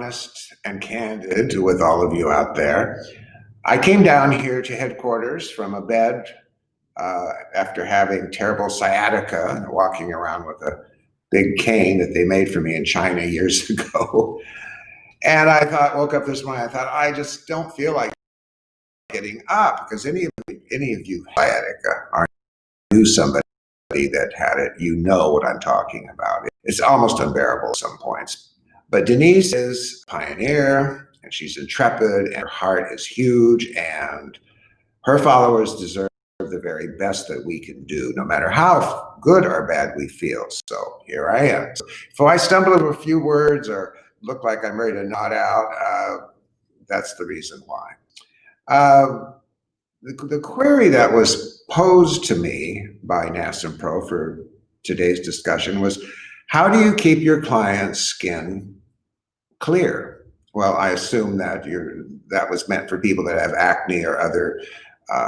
honest and candid with all of you out there. I came down here to headquarters from a bed after having terrible sciatica and walking around with a big cane that they made for me in China years ago. And I woke up this morning, I thought, I just don't feel like getting up, because any of you sciatica or knew somebody that had it, you know what I'm talking about. It's almost unbearable at some points. But Denise is a pioneer, and she's intrepid, and her heart is huge, and her followers deserve the very best that we can do, no matter how good or bad we feel. So here I am. So if I stumble over a few words or look like I'm ready to nod out, that's the reason why. The query that was posed to me by NASNPRO for today's discussion was, how do you keep your client's skin clear? Well, I assume that that was meant for people that have acne or other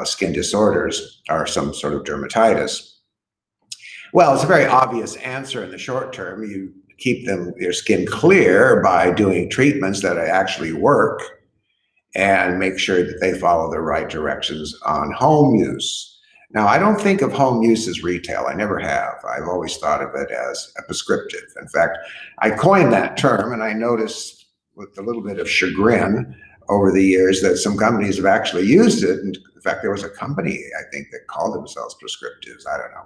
skin disorders or some sort of dermatitis. Well, it's a very obvious answer in the short term. You keep your skin clear by doing treatments that actually work and make sure that they follow the right directions on home use. Now, I don't think of home use as retail. I never have. I've always thought of it as a prescriptive. In fact, I coined that term, and I noticed with a little bit of chagrin over the years that some companies have actually used it. And in fact, there was a company, I think, that called themselves prescriptives. I don't know.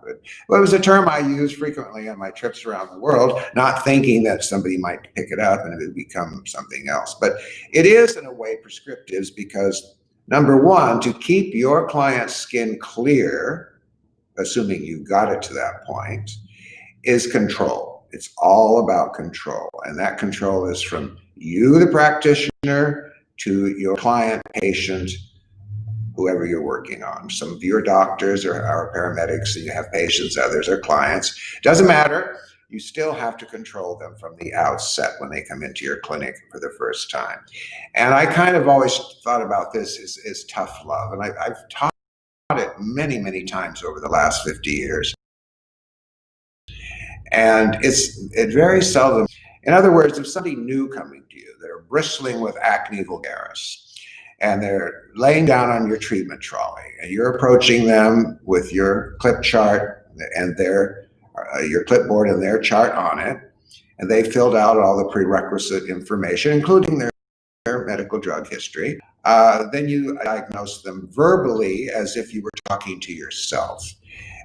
But it was a term I used frequently on my trips around the world, not thinking that somebody might pick it up and it would become something else. But it is, in a way, prescriptives because, number one, to keep your client's skin clear, assuming you got it to that point, is control. It's all about control. And that control is from you, the practitioner, to your client, patient, whoever you're working on. Some of you are doctors or are paramedics, and you have patients, others are clients. Doesn't matter. You still have to control them from the outset when they come into your clinic for the first time. And I kind of always thought about this as tough love. And I've taught it many, many times over the last 50 years. And it very seldom, in other words, if somebody new coming to you, they're bristling with acne vulgaris, and they're laying down on your treatment trolley, and you're approaching them with your clip chart and your clipboard and their chart on it, and they filled out all the prerequisite information, including their medical drug history. Then you diagnose them verbally as if you were talking to yourself.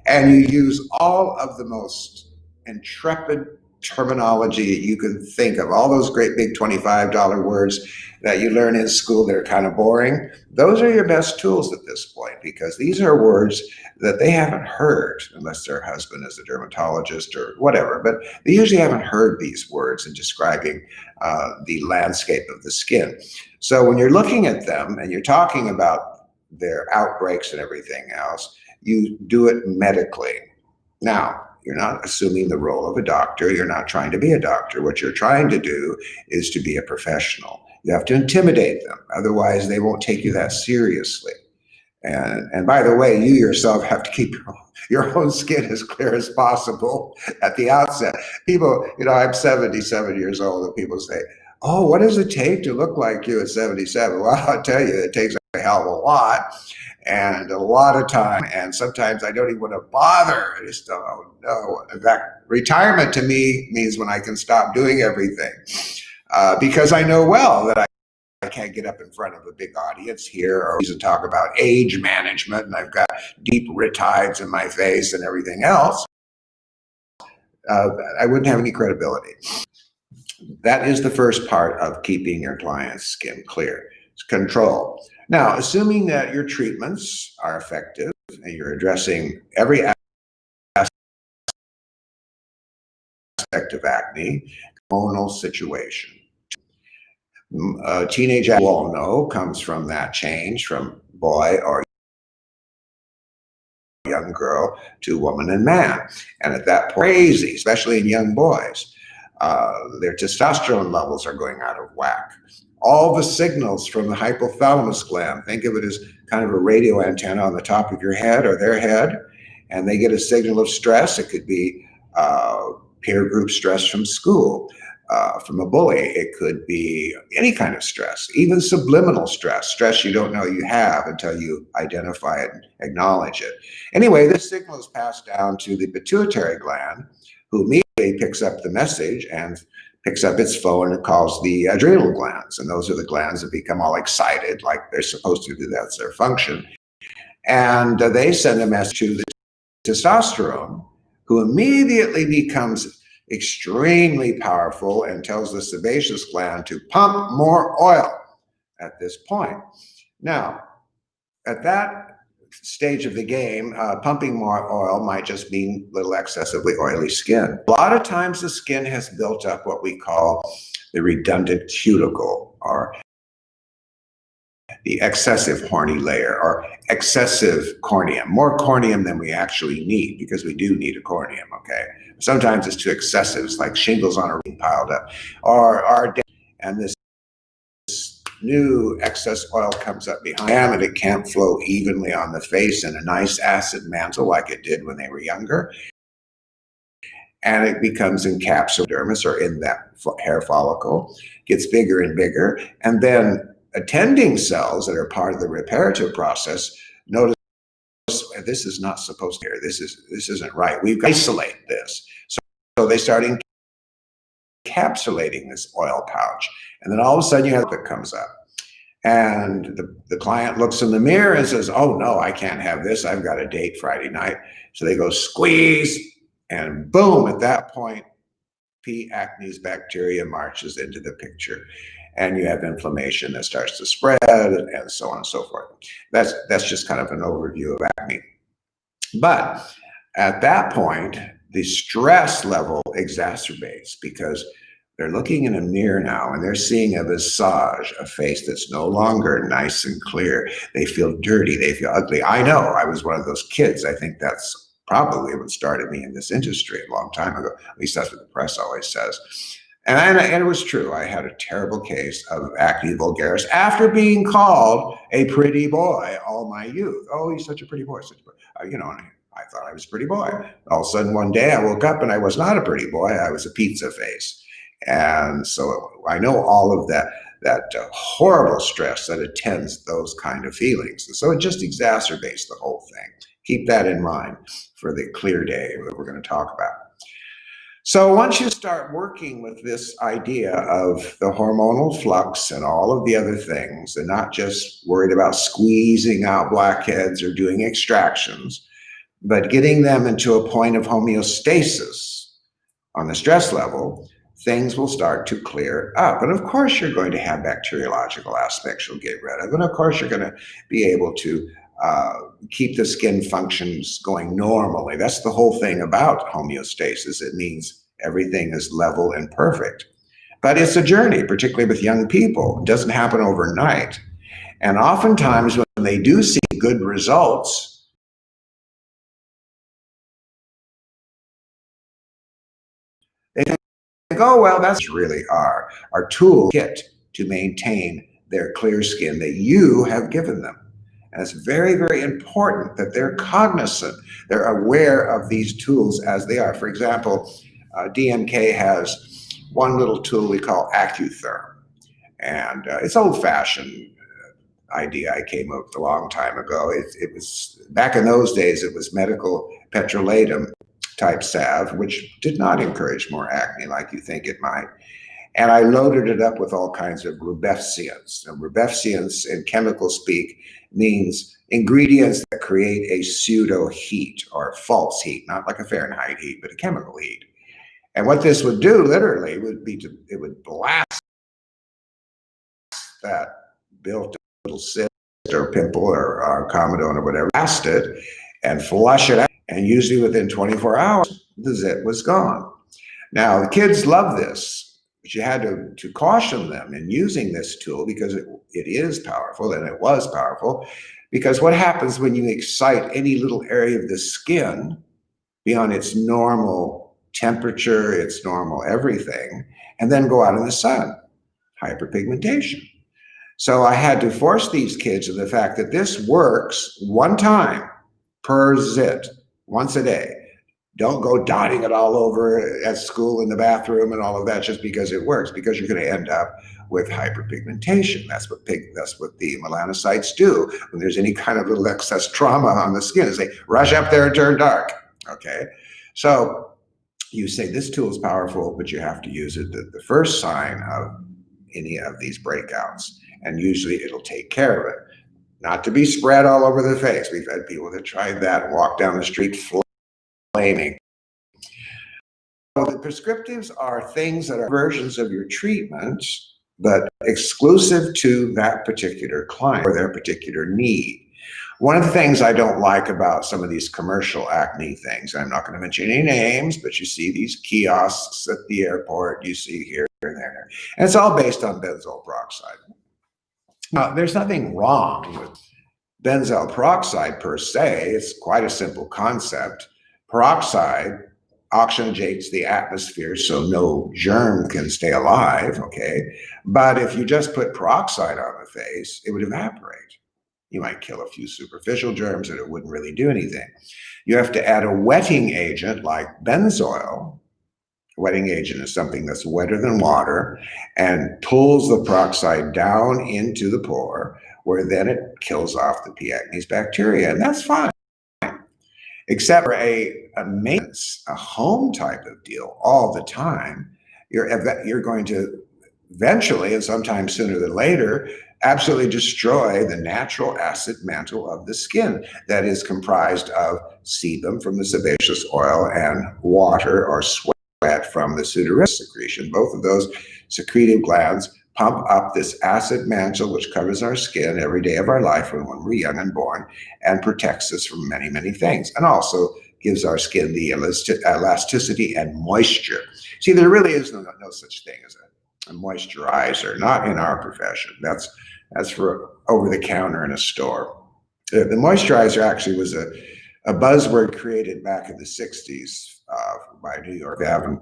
And you use all of the most intrepid terminology you can think of, all those great big $25 words that you learn in school that are kind of boring. Those are your best tools at this point, because these are words that they haven't heard, unless their husband is a dermatologist or whatever, but they usually haven't heard these words in describing the landscape of the skin. So when you're looking at them and you're talking about their outbreaks and everything else, you do it medically. Now, you're not assuming the role of a doctor. You're not trying to be a doctor. What you're trying to do is to be a professional. You have to intimidate them. Otherwise, they won't take you that seriously. And by the way, you yourself have to keep your own skin as clear as possible at the outset. People, I'm 77 years old, and people say, oh, what does it take to look like you at 77? Well, I'll tell you, it takes a hell of a lot. And a lot of time, and sometimes I don't even want to bother. I just don't know. In fact, retirement to me means when I can stop doing everything, because I know well that I can't get up in front of a big audience here or talk about age management, and I've got deep retides in my face and everything else. I wouldn't have any credibility. That is the first part of keeping your client's skin clear. It's control. Now, assuming that your treatments are effective and you're addressing every aspect of acne, hormonal situation. A teenage, you all know, comes from that change from boy or young girl to woman and man. And at that point, crazy, especially in young boys, their testosterone levels are going out of whack. All the signals from the hypothalamus gland, think of it as kind of a radio antenna on the top of your head or their head, and they get a signal of stress. It could be peer group stress from school, from a bully. It could be any kind of stress, even subliminal stress you don't know you have until you identify it and acknowledge it. Anyway, this signal is passed down to the pituitary gland, who immediately picks up the message and picks up its phone and calls the adrenal glands. And those are the glands that become all excited, like they're supposed to do. That's their function. And they send a message to the testosterone, who immediately becomes extremely powerful and tells the sebaceous gland to pump more oil at this point. Now, at that stage of the game, pumping more oil might just mean a little excessively oily skin. A lot of times the skin has built up what we call the redundant cuticle, or the excessive horny layer, or excessive corneum, more corneum than we actually need, because we do need a corneum, okay? Sometimes it's too excessive. It's like shingles on a roof piled up. And this new excess oil comes up behind them, and it can't flow evenly on the face in a nice acid mantle like it did when they were younger. And it becomes encapsulated dermis, or in that hair follicle, gets bigger and bigger. And then attending cells that are part of the reparative process notice this is not supposed to be here. This isn't right. We've got to isolate this. So they start encapsulating this oil pouch. And then all of a sudden you have it comes up. And the client looks in the mirror and says, oh no, I can't have this. I've got a date Friday night. So they go squeeze, and boom, at that point, P. acnes bacteria marches into the picture. And you have inflammation that starts to spread, and so on and so forth. That's just kind of an overview of acne. But at that point, the stress level exacerbates, because they're looking in a mirror now and they're seeing a visage, a face that's no longer nice and clear. They feel dirty, they feel ugly. I know, I was one of those kids. I think that's probably what started me in this industry a long time ago. At least that's what the press always says. And it was true. I had a terrible case of acne vulgaris after being called a pretty boy all my youth. Oh, he's such a pretty boy. You know, I thought I was a pretty boy. All of a sudden, one day I woke up and I was not a pretty boy. I was a pizza face. And so I know all of that horrible stress that attends those kind of feelings. And so it just exacerbates the whole thing. Keep that in mind for the clear day that we're going to talk about. So once you start working with this idea of the hormonal flux and all of the other things, and not just worried about squeezing out blackheads or doing extractions, but getting them into a point of homeostasis on the stress level, things will start to clear up. And of course, you're going to have bacteriological aspects you'll get rid of. And of course, you're going to be able to keep the skin functions going normally. That's the whole thing about homeostasis. It means everything is level and perfect. But it's a journey, particularly with young people. It doesn't happen overnight. And oftentimes when they do see good results, they think, oh, well, that's really our toolkit to maintain their clear skin that you have given them. And it's very, very important that they're cognizant, they're aware of these tools as they are. For example, DMK has one little tool we call Accutherm. And it's old-fashioned idea I came up with a long time ago. It was, back in those days, it was medical petrolatum type salve, which did not encourage more acne like you think it might. And I loaded it up with all kinds of rubefcients. And rubefcients in chemical speak means ingredients that create a pseudo heat or false heat, not like a Fahrenheit heat, but a chemical heat. And what this would do literally would be it would blast that built little cyst or pimple or comedone or whatever, blast it and flush it out. And usually within 24 hours, the zit was gone. Now, the kids love this. But you had to caution them in using this tool, because it is powerful, and it was powerful. Because what happens when you excite any little area of the skin beyond its normal temperature, its normal everything, and then go out in the sun? Hyperpigmentation. So I had to force these kids to the fact that this works one time per zit, once a day. Don't go dotting it all over at school in the bathroom and all of that just because it works, because you're going to end up with hyperpigmentation. That's what the melanocytes do when there's any kind of little excess trauma on the skin, is they rush up there and turn dark. Okay, so you say this tool is powerful, but you have to use it the first sign of any of these breakouts, and usually it'll take care of it. Not to be spread all over the face. We've had people that tried that and walk down the street flaming. So the prescriptives are things that are versions of your treatment, but exclusive to that particular client or their particular need. One of the things I don't like about some of these commercial acne things, I'm not going to mention any names, but you see these kiosks at the airport, you see here and there, and it's all based on benzoyl peroxide. Now, there's nothing wrong with benzoyl peroxide per se. It's quite a simple concept. Peroxide oxygenates the atmosphere so no germ can stay alive, okay? But if you just put peroxide on the face, it would evaporate. You might kill a few superficial germs and it wouldn't really do anything. You have to add a wetting agent like benzoyl. A wetting agent is something that's wetter than water and pulls the peroxide down into the pore, where then it kills off the P. acnes bacteria, and that's fine. Except for a maintenance, a home type of deal all the time, you're going to eventually, and sometimes sooner than later, absolutely destroy the natural acid mantle of the skin that is comprised of sebum from the sebaceous oil and water or sweat from the sudoriferous secretion. Both of those secretive glands pump up this acid mantle which covers our skin every day of our life when we're young and born, and protects us from many, many things, and also gives our skin the elasticity and moisture. See, there really is no such thing as a moisturizer, not in our profession. That's for over the counter in a store. The moisturizer actually was a buzzword created back in the 60s by New York Avenue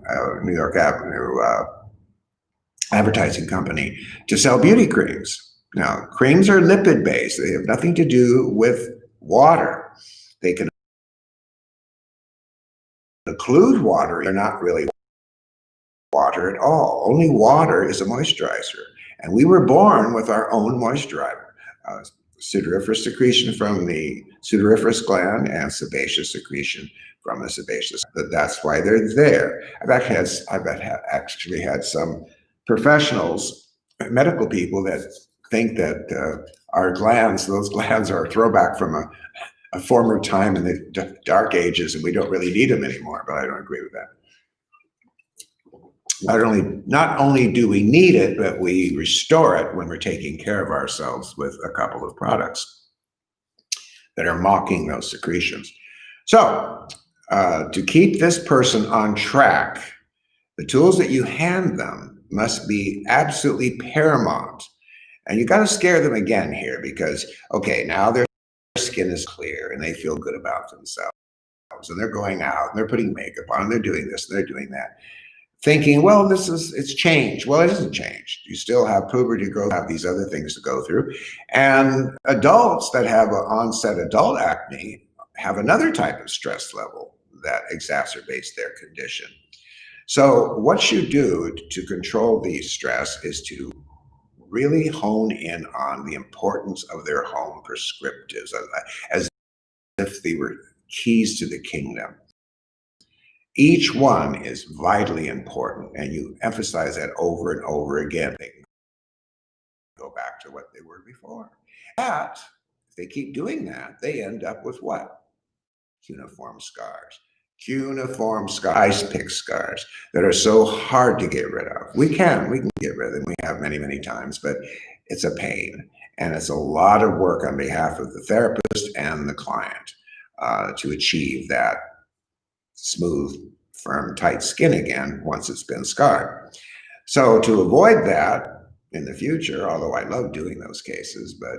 advertising company to sell beauty creams. Now, creams are lipid-based. They have nothing to do with water. They can include water. They're not really water at all. Only water is a moisturizer. And we were born with our own moisturizer. Sudoriferous secretion from the sudoriferous gland and sebaceous secretion from the sebaceous. That's why they're there. I've actually had some professionals, medical people, that think that our glands, those glands are a throwback from a former time in the dark ages, and we don't really need them anymore, but I don't agree with that. Not only do we need it, but we restore it when we're taking care of ourselves with a couple of products that are mocking those secretions. So to keep this person on track, the tools that you hand them must be absolutely paramount. And you got to scare them again here, because, okay, now their skin is clear and they feel good about themselves, and they're going out and they're putting makeup on and they're doing this and they're doing that, thinking, well, it's changed. Well, it isn't changed. You still have puberty, growth, have these other things to go through. And adults that have onset adult acne have another type of stress level that exacerbates their condition. So what you do to control the stress is to really hone in on the importance of their home prescriptives, as if they were keys to the kingdom. Each one is vitally important, and you emphasize that over and over again. They can go back to what they were before. But if they keep doing that, they end up with what? Cuneiform scars. Cuneiform scars, ice pick scars that are so hard to get rid of. We can get rid of them. We have many, many times, but it's a pain. And it's a lot of work on behalf of the therapist and the client to achieve that smooth, firm, tight skin again once it's been scarred. So to avoid that in the future, although I love doing those cases, but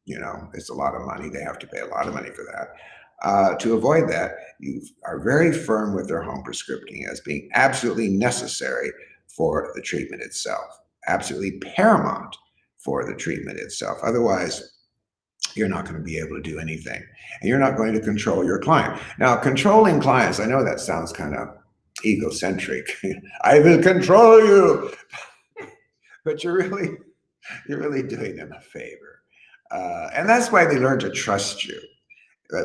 it's a lot of money. They have to pay a lot of money for that. To avoid that, you are very firm with their home prescripting as being absolutely necessary for the treatment itself, absolutely paramount for the treatment itself. Otherwise, you're not going to be able to do anything. And you're not going to control your client. Now, controlling clients, I know that sounds kind of egocentric. I will control you. But you're really doing them a favor. And that's why they learn to trust you.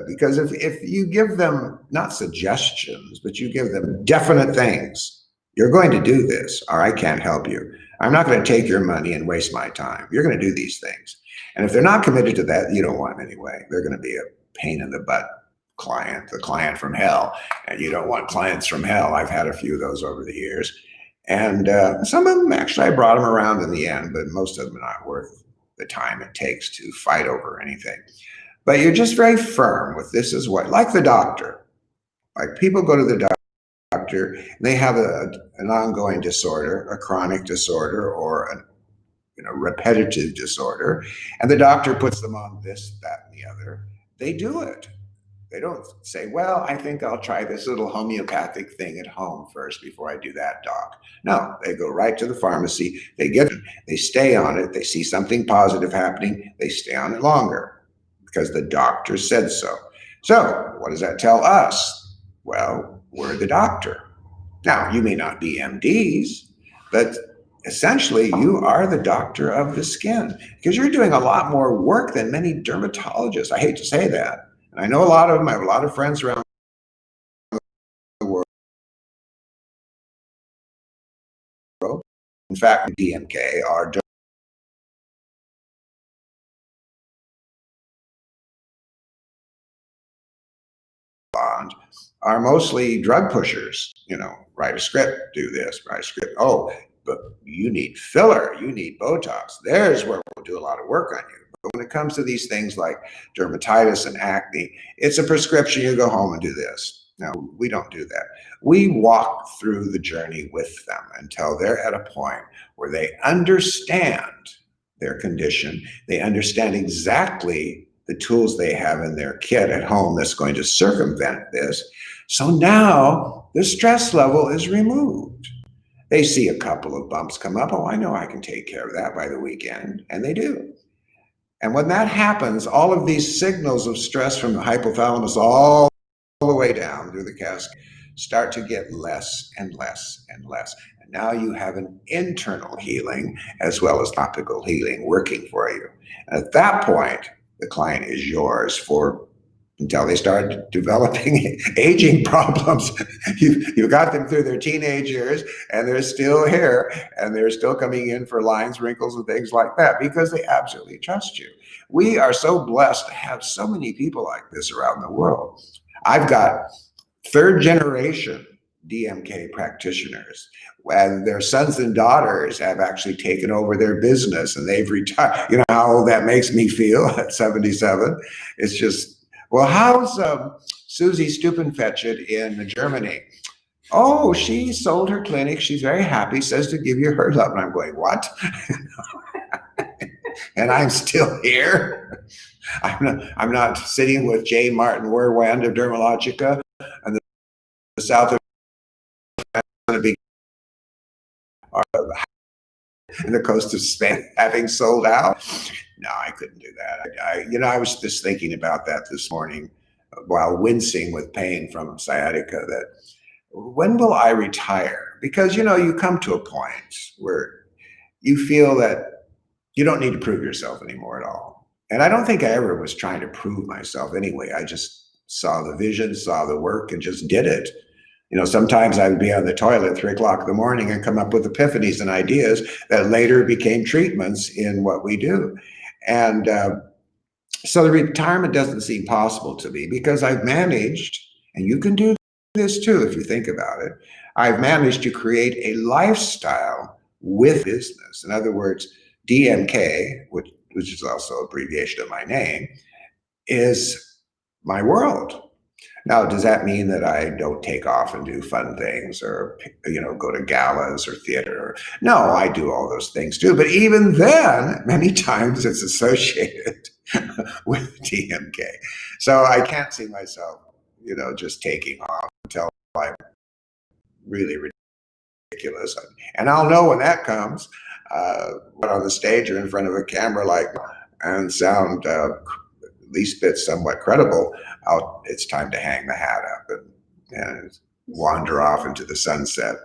Because if you give them not suggestions, but you give them definite things, you're going to do this, or I can't help you. I'm not going to take your money and waste my time. You're going to do these things. And if they're not committed to that, you don't want them anyway. They're going to be a pain in the butt client, the client from hell. And you don't want clients from hell. I've had a few of those over the years. And some of them, actually, I brought them around in the end, but most of them are not worth the time it takes to fight over anything. But you're just very firm with this is what, like the doctor. Like people go to the doctor, they have an ongoing disorder, a chronic disorder, or a repetitive disorder, and the doctor puts them on this, that, and the other. They do it. They don't say, well, I think I'll try this little homeopathic thing at home first before I do that, doc. No, they go right to the pharmacy. They stay on it. They see something positive happening. They stay on it longer because the doctor said so. So what does that tell us? Well, we're the doctor. Now, you may not be MDs, but essentially you are the doctor of the skin because you're doing a lot more work than many dermatologists. I hate to say that. And I know a lot of them. I have a lot of friends around the world. In fact, DMK are mostly drug pushers. Write a script, do this, write a script. Oh, but you need filler, you need Botox. There's where we'll do a lot of work on you. But when it comes to these things like dermatitis and acne, it's a prescription. You go home and do this. No, we don't do that. We walk through the journey with them until they're at a point where they understand their condition. They understand exactly the tools they have in their kit at home that's going to circumvent this. So now the stress level is removed. They see a couple of bumps come up. Oh, I know I can take care of that by the weekend. And they do. And when that happens, all of these signals of stress from the hypothalamus all the way down through the cascade start to get less and less and less. And now you have an internal healing as well as topical healing working for you. And at that point, the client is yours until they start developing aging problems. You've got them through their teenage years and they're still here and they're still coming in for lines, wrinkles, and things like that because they absolutely trust you. We are so blessed to have so many people like this around the world. I've got third generation DMK practitioners, and their sons and daughters have actually taken over their business and they've retired. You know how old that makes me feel at 77? It's just, well, how's Susie Stupenfetched in Germany? Oh, she sold her clinic. She's very happy, says to give you her love. And I'm going, what? And I'm still here. I'm not sitting with J. Martin Werwand of Dermalogica and the south of and the coast of Spain having sold out. No, I couldn't do that. I was just thinking about that this morning while wincing with pain from sciatica, that when will I retire? Because, you come to a point where you feel that you don't need to prove yourself anymore at all. And I don't think I ever was trying to prove myself anyway. I just saw the vision, saw the work, and just did it. Sometimes I would be on the toilet at 3 o'clock in the morning and come up with epiphanies and ideas that later became treatments in what we do. And so the retirement doesn't seem possible to me because I've managed, and you can do this too if you think about it, I've managed to create a lifestyle with business. In other words, DMK, which is also an abbreviation of my name, is my world. Now, does that mean that I don't take off and do fun things or, go to galas or theater? No, I do all those things too. But even then, many times it's associated with DMK. So I can't see myself, just taking off until I'm really ridiculous. And I'll know when that comes, on the stage or in front of a camera and sound least bit somewhat credible, it's time to hang the hat up and wander off into the sunset,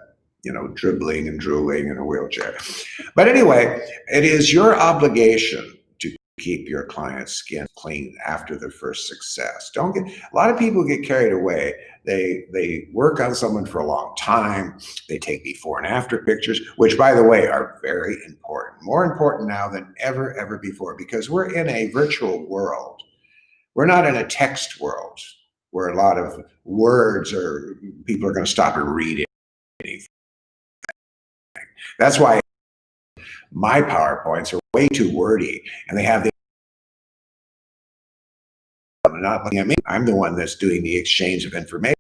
dribbling and drooling in a wheelchair. But anyway, it is your obligation to keep your client's skin clean after the first success. A lot of people get carried away. They work on someone for a long time. They take before and after pictures, which, by the way, are very important. More important now than ever before, because we're in a virtual world. We're not in a text world where a lot of words or people are going to stop and read anything. That's why my PowerPoints are way too wordy, and they have not looking at me. I'm the one that's doing the exchange of information.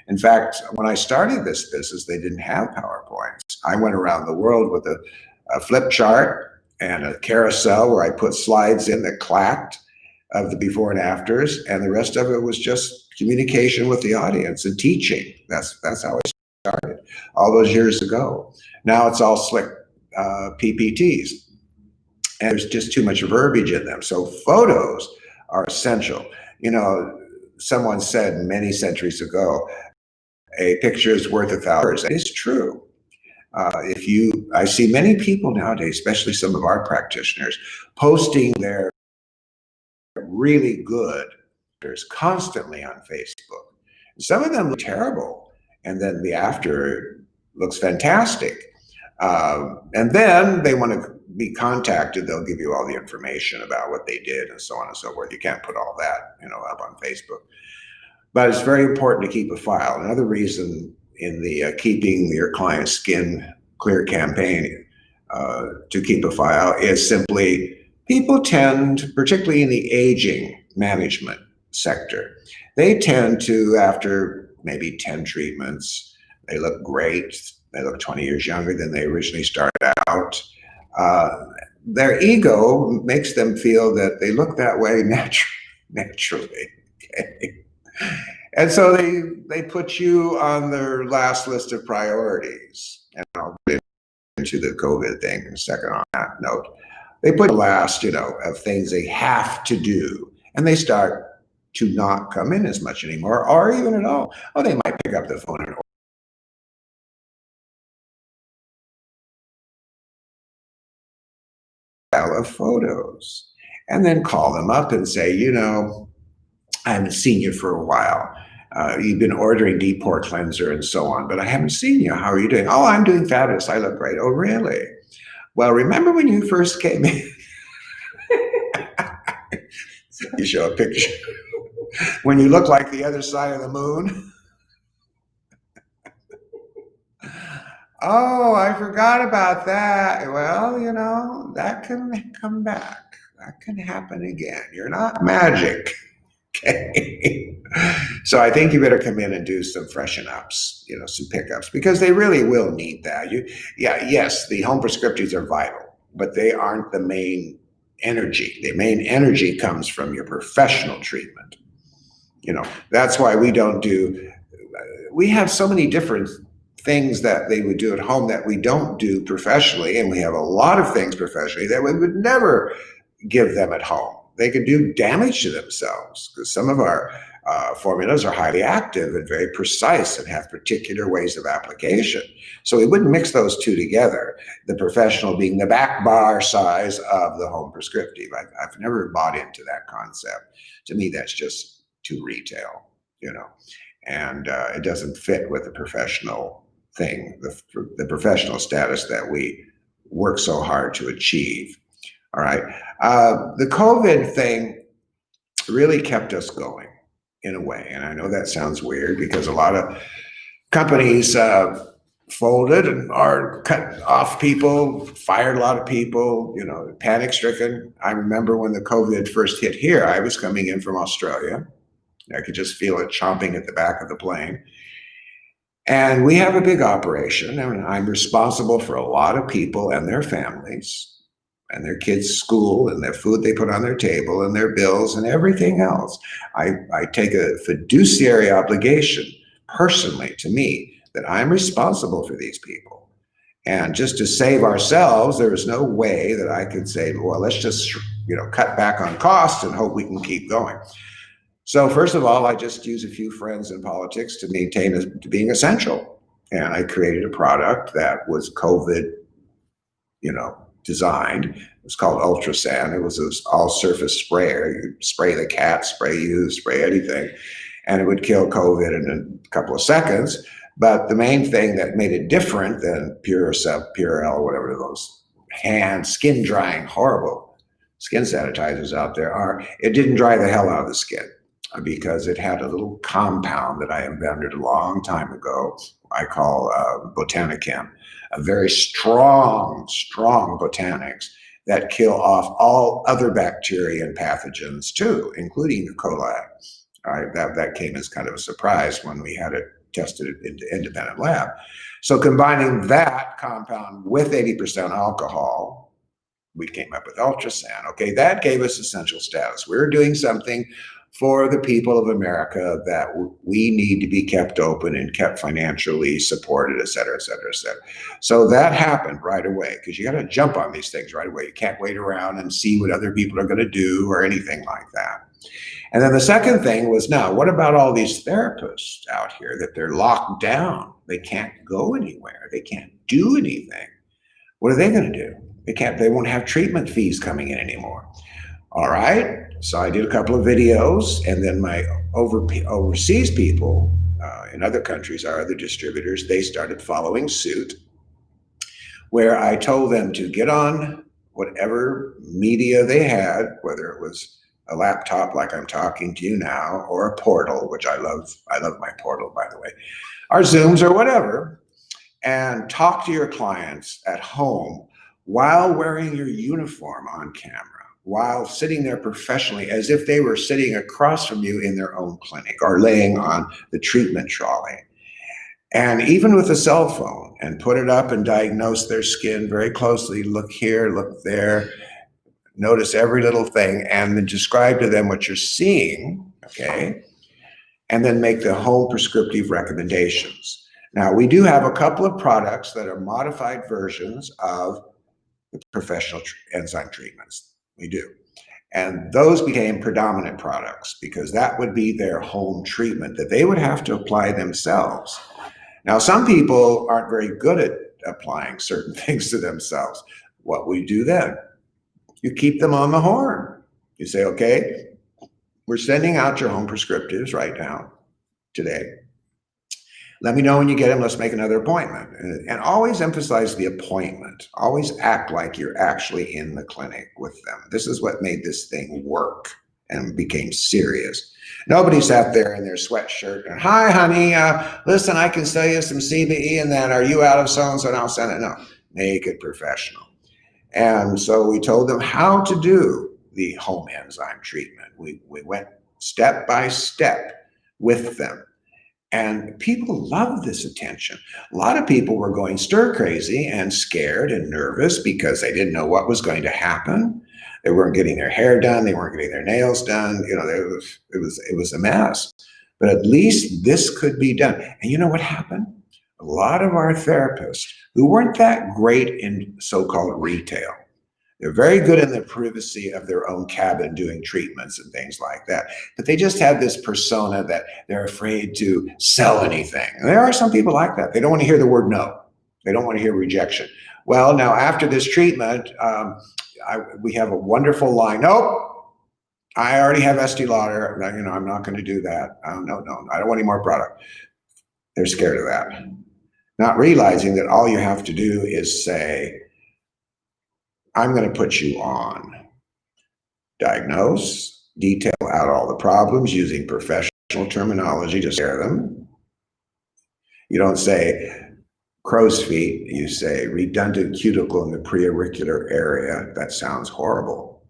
In fact, when I started this business, they didn't have PowerPoints. I went around the world with a flip chart and a carousel where I put slides in that clacked of the before and afters, and the rest of it was just communication with the audience and teaching. That's how I started all those years ago. Now it's all slick PPTs, and there's just too much verbiage in them. So photos are essential. Someone said many centuries ago, a picture is worth 1,000 words. It's true. I see many people nowadays, especially some of our practitioners, posting their really good pictures constantly on Facebook. Some of them look terrible, and then the after looks fantastic. And then they want to be contacted. They'll give you all the information about what they did and so on and so forth. You can't put all that, up on Facebook. But it's very important to keep a file. Another reason in the keeping your client's skin clear campaign to keep a file is simply people tend, particularly in the aging management sector, they tend to, after maybe 10 treatments, they look great. They look 20 years younger than they originally started out. Their ego makes them feel that they look that way naturally. Okay? And so they put you on their last list of priorities. And I'll get into the COVID thing in a second on that note. They put the last, of things they have to do, and they start to not come in as much anymore, or even at all. Oh, they might pick up the phone and of photos, and then call them up and say, I haven't seen you for a while. You've been ordering deep pore cleanser and so on, but I haven't seen you. How are you doing? Oh, I'm doing fabulous. I look great. Oh, really? Well, remember when you first came in? You show a picture. When you look like the other side of the moon. Oh, I forgot about that. Well, that can come back. That can happen again. You're not magic. Okay. So I think you better come in and do some freshen ups, some pickups, because they really will need that. Yes, the home prescriptives are vital, but they aren't the main energy. The main energy comes from your professional treatment. That's why we have so many different things that they would do at home that we don't do professionally, and we have a lot of things professionally that we would never give them at home. They could do damage to themselves, because some of our formulas are highly active and very precise and have particular ways of application. So we wouldn't mix those two together, the professional being the back bar size of the home prescriptive. I've never bought into that concept. To me, that's just too retail, and it doesn't fit with the professional thing, the professional status that we work so hard to achieve. All right. The COVID thing really kept us going in a way. And I know that sounds weird because a lot of companies folded and are cut off people, fired a lot of people, panic stricken. I remember when the COVID first hit here, I was coming in from Australia. I could just feel it chomping at the back of the plane. And we have a big operation, and I'm responsible for a lot of people and their families and their kids' school and their food they put on their table and their bills and everything else. I take a fiduciary obligation personally to me that I'm responsible for these people. And just to save ourselves, there was no way that I could say, well, let's just cut back on costs and hope we can keep going. So first of all, I just use a few friends in politics to maintain to being essential. And I created a product that was COVID, designed. It was called Ultrasan. It was this all-surface sprayer. You spray the cat, spray you, spray anything, and it would kill COVID in a couple of seconds. But the main thing that made it different than Purell, whatever those skin drying, horrible skin sanitizers out there are, it didn't dry the hell out of the skin because it had a little compound that I invented a long time ago. I call Botanichem, a very strong botanics that kill off all other bacteria and pathogens too, including E. coli. That came as kind of a surprise when we had it tested in the independent lab. So combining that compound with 80% alcohol, we came up with Ultrasan. Okay, that gave us essential status. We're doing something for the people of America that we need to be kept open and kept financially supported, et cetera, et cetera, et cetera. So that happened right away because you got to jump on these things right away. You can't wait around and see what other people are going to do or anything like that. And then the second thing was, now, what about all these therapists out here that they're locked down? They can't go anywhere. They can't do anything. What are they going to do? They won't have treatment fees coming in anymore. All right. So I did a couple of videos, and then my overseas people in other countries, our other distributors, they started following suit, where I told them to get on whatever media they had, whether it was a laptop like I'm talking to you now, or a portal, which I love my portal, by the way, or Zooms or whatever, and talk to your clients at home while wearing your uniform on camera, while sitting there professionally as if they were sitting across from you in their own clinic or laying on the treatment trolley. And even with a cell phone, and put it up and diagnose their skin very closely, look here, look there, notice every little thing, and then describe to them what you're seeing, okay? And then make the home prescriptive recommendations. Now, we do have a couple of products that are modified versions of the professional enzyme treatments. We do. And those became predominant products because that would be their home treatment that they would have to apply themselves. Now, some people aren't very good at applying certain things to themselves. What we do then? You keep them on the horn. You say, okay, we're sending out your home prescriptives right now, today. Let me know when you get them. Let's make another appointment. And always emphasize the appointment. Always act like you're actually in the clinic with them. This is what made this thing work and became serious. Nobody sat there in their sweatshirt and, hi, honey, listen, I can sell you some CBE and that. Are you out of so-and-so? And I'll send it. No, make it professional. And so we told them how to do the home enzyme treatment. We went step by step with them. And people love this attention. A lot of people were going stir crazy and scared and nervous because they didn't know what was going to happen. They weren't getting their hair done. They weren't getting their nails done. It was a mess. But at least this could be done. And you know what happened? A lot of our therapists who weren't that great in so-called retail, they're very good in the privacy of their own cabin doing treatments and things like that. But they just have this persona that they're afraid to sell anything. And there are some people like that. They don't want to hear the word no. They don't want to hear rejection. Well, now after this treatment, we have a wonderful line. Nope, I already have Estee Lauder. I'm not going to do that. No, I don't want any more product. They're scared of that. Not realizing that all you have to do is say, I'm going to put you on. Diagnose, detail out all the problems using professional terminology to scare them. You don't say crow's feet, you say redundant cuticle in the preauricular area. That sounds horrible.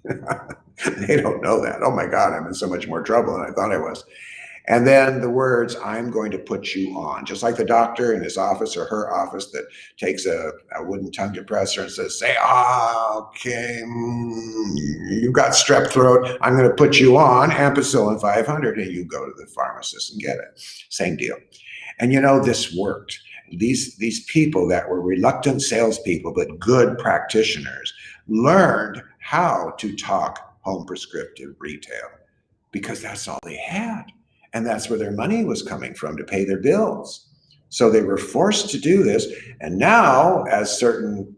They don't know that. Oh my God, I'm in so much more trouble than I thought I was. And then the words, I'm going to put you on, just like the doctor in his office or her office that takes a wooden tongue depressor and says, say, okay, you got strep throat. I'm going to put you on ampicillin 500, and you go to the pharmacist and get it. Same deal. And this worked. These people that were reluctant salespeople, but good practitioners, learned how to talk home prescriptive retail because that's all they had. And that's where their money was coming from to pay their bills. So they were forced to do this. And now, as certain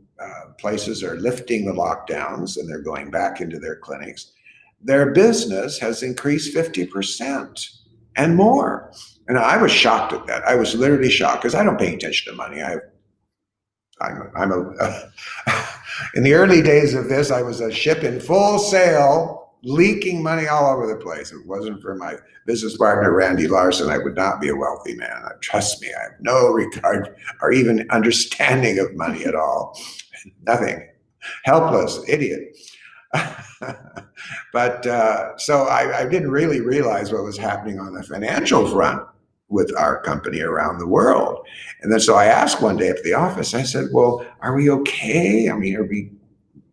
places are lifting the lockdowns and they're going back into their clinics, their business has increased 50% and more. And I was shocked at that. I was literally shocked because I don't pay attention to money. In the early days of this, I was a ship in full sail, leaking money all over the place. If it wasn't for my business partner, Randy Larson, I would not be a wealthy man. Trust me, I have no regard or even understanding of money at all. Nothing. Helpless, idiot. But so I didn't really realize what was happening on the financial front with our company around the world. And then so I asked one day at the office, I said, well, are we okay? I mean, are we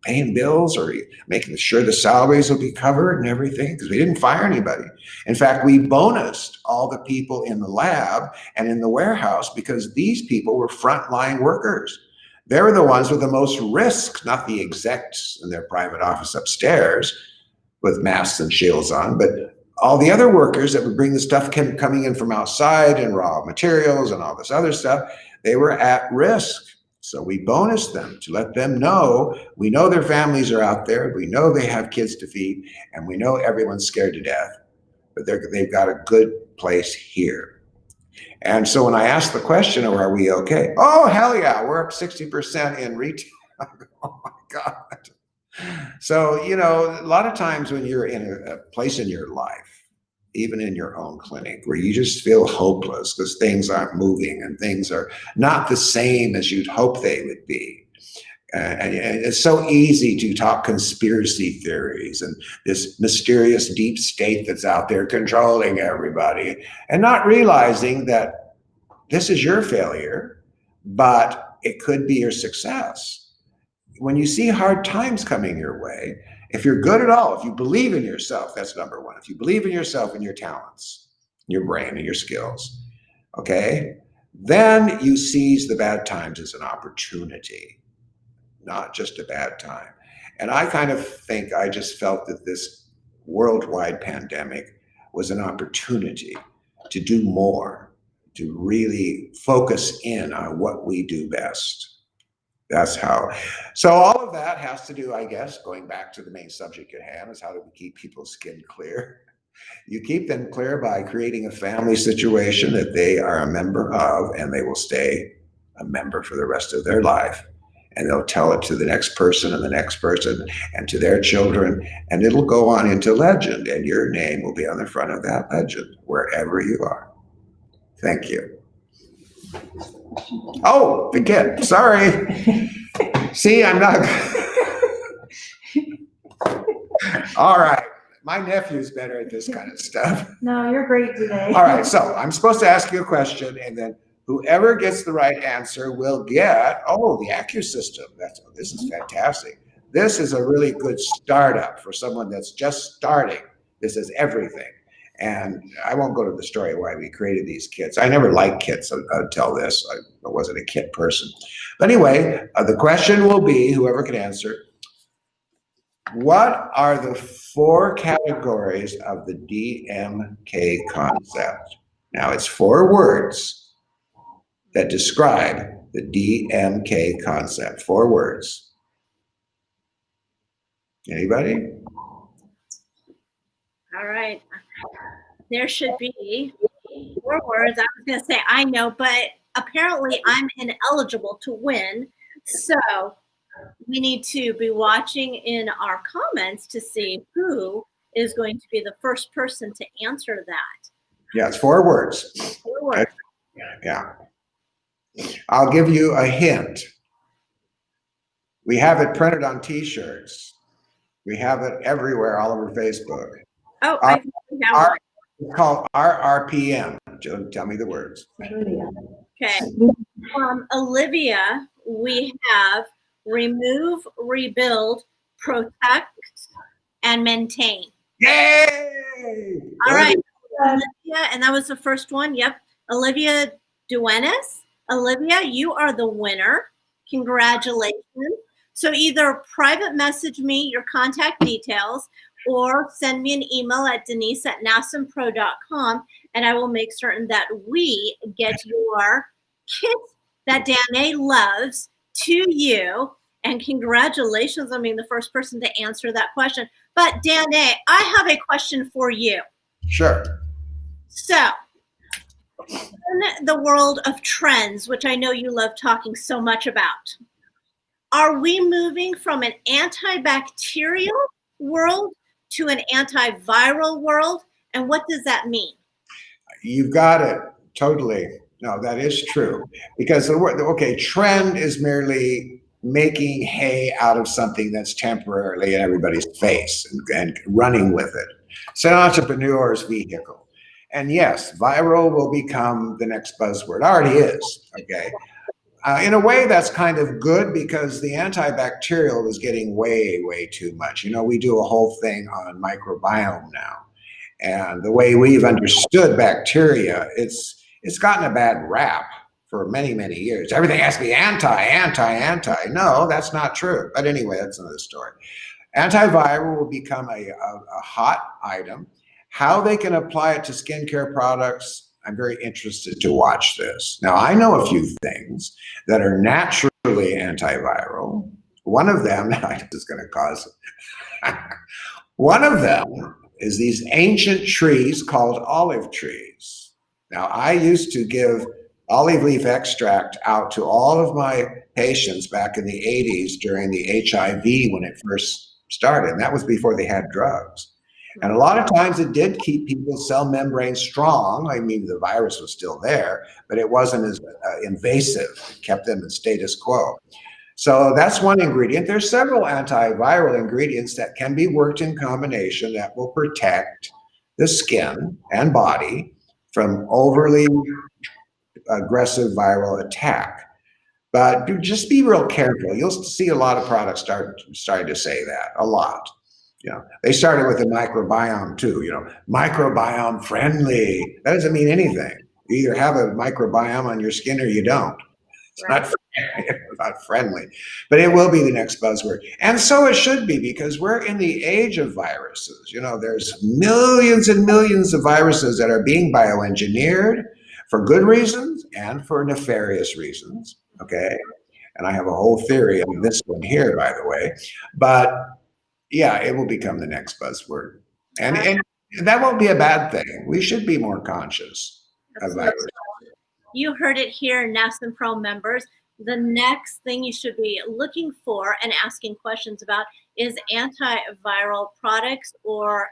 paying bills? Are we making sure the salaries will be covered and everything? Because we didn't fire anybody. In fact, we bonused all the people in the lab and in the warehouse because these people were frontline workers. They were the ones with the most risk, not the execs in their private office upstairs with masks and shields on, but all the other workers that would bring the stuff coming in from outside and raw materials and all this other stuff, they were at risk. So we bonused them to let them know, we know their families are out there, we know they have kids to feed, and we know everyone's scared to death, but they've got a good place here. And so when I asked the question, oh, are we okay? Oh, hell yeah, we're up 60% in retail. Oh my God. So, you know, a lot of times when you're in a place in your life, even in your own clinic, where you just feel hopeless because things aren't moving and things are not the same as you'd hope they would be. And it's so easy to talk conspiracy theories and this mysterious deep state that's out there controlling everybody and not realizing that this is your failure, but it could be your success. When you see hard times coming your way, if you're good at all, if you believe in yourself, that's number one. If you believe in yourself and your talents, your brain and your skills, okay, then you seize the bad times as an opportunity, not just a bad time. And I kind of think I just felt that this worldwide pandemic was an opportunity to do more, to really focus in on what we do best. That's how. So all of that has to do, I guess, going back to the main subject at hand, is how do we keep people's skin clear? You keep them clear by creating a family situation that they are a member of, and they will stay a member for the rest of their life. And they'll tell it to the next person and the next person and to their children, and it'll go on into legend, and your name will be on the front of that legend wherever you are. Thank you. Oh, the kid, sorry. See, I'm not. All right. My nephew's better at this kind of stuff. No, you're great today. All right, so I'm supposed to ask you a question, and then whoever gets the right answer will get, oh, the AccuSystem. This is fantastic. This is a really good startup for someone that's just starting. This is everything. And I won't go to the story why we created these kits. I never liked kits until this. I wasn't a kit person. But anyway, the question will be, whoever can answer, what are the 4 categories of the DMK concept? Now, it's 4 words that describe the DMK concept. 4 words. Anybody? All right. There should be 4 words. I was going to say I know, but apparently I'm ineligible to win. So we need to be watching in our comments to see who is going to be the first person to answer that. Yeah, it's 4 words. 4 words. Yeah. I'll give you a hint. We have it printed on T-shirts. We have it everywhere, all over Facebook. Oh, I think we have one. It's called RRPM. Tell me the words. Okay. Olivia, we have remove, rebuild, protect, and maintain. Yay! All right, Olivia, and that was the first one. Yep, Olivia Duenas. Olivia, you are the winner. Congratulations. So either private message me your contact details or send me an email at denise@NASNPRO.com, and I will make certain that we get your kit that DANNÉ loves to you. And congratulations on being the first person to answer that question. But DANNÉ, I have a question for you. Sure. So, in the world of trends, which I know you love talking so much about, are we moving from an antibacterial world to an antiviral world? And what does that mean? You've got it. Totally. No, that is true. Because the word, okay, trend is merely making hay out of something that's temporarily in everybody's face and running with it. It's an entrepreneur's vehicle. And yes, viral will become the next buzzword. It already is, okay? In a way, that's kind of good because the antibacterial is getting way, way too much. You know, we do a whole thing on microbiome now. And the way we've understood bacteria, it's gotten a bad rap for many, many years. Everything has to be anti. No, that's not true. But anyway, that's another story. Antiviral will become a hot item. How they can apply it to skincare products, I'm very interested to watch this. Now, I know a few things that are naturally antiviral. One of them, is going to cause one of them is these ancient trees called olive trees. Now, I used to give olive leaf extract out to all of my patients back in the 80s during the HIV when it first started. And that was before they had drugs. And a lot of times it did keep people's cell membrane strong. I mean, the virus was still there, but it wasn't as invasive. It kept them in status quo. So that's one ingredient. There's several antiviral ingredients that can be worked in combination that will protect the skin and body from overly aggressive viral attack. But just be real careful. You'll see a lot of products starting to say that, a lot. You know, they started with the microbiome too, you know, microbiome friendly. That doesn't mean anything. You either have a microbiome on your skin or you don't. It's not friendly, but it will be the next buzzword. And so it should be, because we're in the age of viruses. You know, there's millions and millions of viruses that are being bioengineered for good reasons and for nefarious reasons, okay? And I have a whole theory on this one here, by the way. But yeah, it will become the next buzzword. And that won't be a bad thing. We should be more conscious of viruses. You heard it here, NASNPRO members. The next thing you should be looking for and asking questions about is antiviral products, or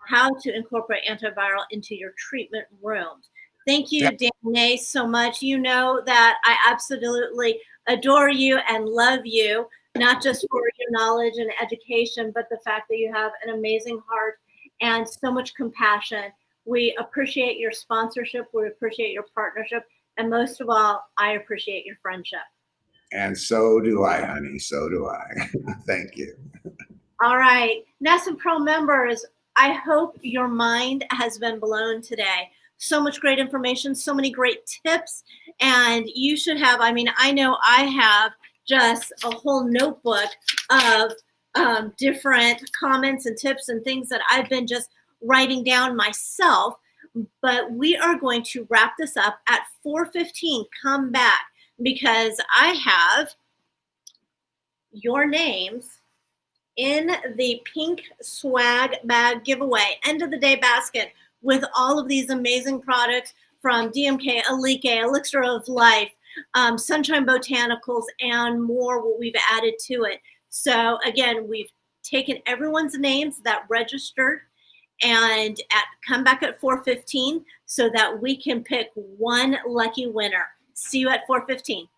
how to incorporate antiviral into your treatment rooms. Thank you, DANNÉ, so much. You know that I absolutely adore you and love you, not just for your knowledge and education, but the fact that you have an amazing heart and so much compassion. We appreciate your sponsorship. We appreciate your partnership. And most of all, I appreciate your friendship. And so do I, honey. So do I. Thank you. All right. NASNPRO members, I hope your mind has been blown today. So much great information, so many great tips. And you should have, I mean, I know I have just a whole notebook of different comments and tips and things that I've been just writing down myself. But we are going to wrap this up at 4:15. Come back, because I have your names in the pink swag bag giveaway, end of the day basket, with all of these amazing products from DMK, Alike, Elixir of Life, Sunshine Botanicals, and more what we've added to it. So again, we've taken everyone's names that registered and come back at 4:15 so that we can pick one lucky winner. See you at 4:15.